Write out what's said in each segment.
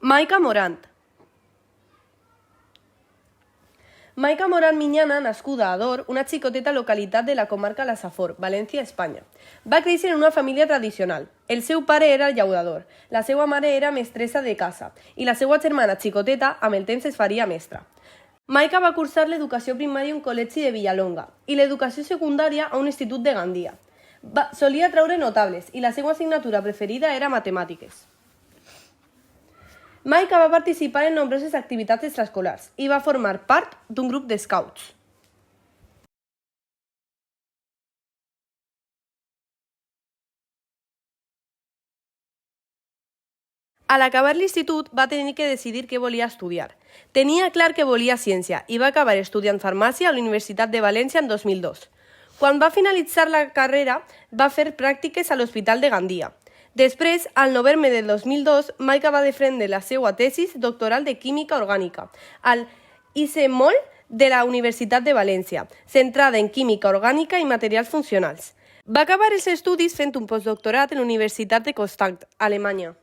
Maika Morant. Maika Morant Miñana, nascuda a Ador, una xicoteta localitat de la comarca La Safor, València, Espanya. Va créixer en una família tradicional. El seu pare era llaurador, la seva mare era mestressa de casa i la seva germana xicoteta amb el temps es faria mestra. Maika va cursar l'educació primària a un col·legi de Villalonga i l'educació secundària a un institut de Gandia. Solia treure notables i la seva assignatura preferida era matemàtiques. Maika va participar en nombroses activitats extraescolars i va formar part d'un grup d'scouts. A l'acabar l'institut va tenir que decidir què volia estudiar. Tenia clar que volia ciència i va acabar estudiant farmàcia a la Universitat de València en 2002. Quan va finalitzar la carrera, va fer pràctiques a l'Hospital de Gandia. Després, al novembre del 2002, Maika va defendre la seva tesis doctoral de Química Orgànica al ICEMOL de la Universitat de València, centrada en química orgànica i materials funcionals. Va acabar els estudis fent un postdoctorat en la Universitat de Konstanz, Alemanya.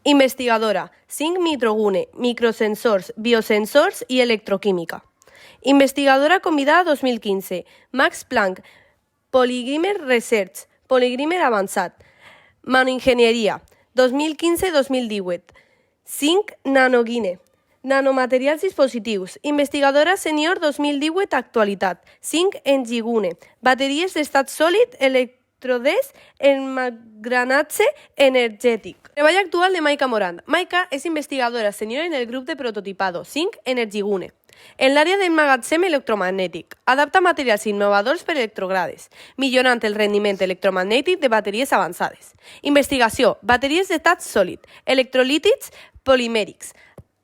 Investigadora: zinc nitrogune, microsensors, biosensors i electroquímica. Investigadora convidada 2015, Max Planck, Polymer Research, Polymer avançat, Nanoenginyeria, 2015-2018, zinc nanogine, nanomaterials dispositius, investigadora sènior 2018 actualitat, zinc engigune, bateries d'estat sòlid, electrodes, engranatge energètic. Treball actual de Maika Morant. Maika és investigadora sènior en el grup de prototipado, zinc energigune. En l'àrea d'emmagatzem electromagnètic, adapta materials innovadors per electrogrades, millorant el rendiment electromagnètic de bateries avançades. Investigació: bateries d'estat sòlid, electrolítics polimèrics,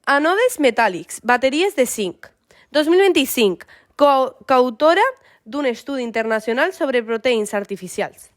ànodes metàl·lics, bateries de zinc. 2025, coautora d'un estudi internacional sobre proteïns artificials.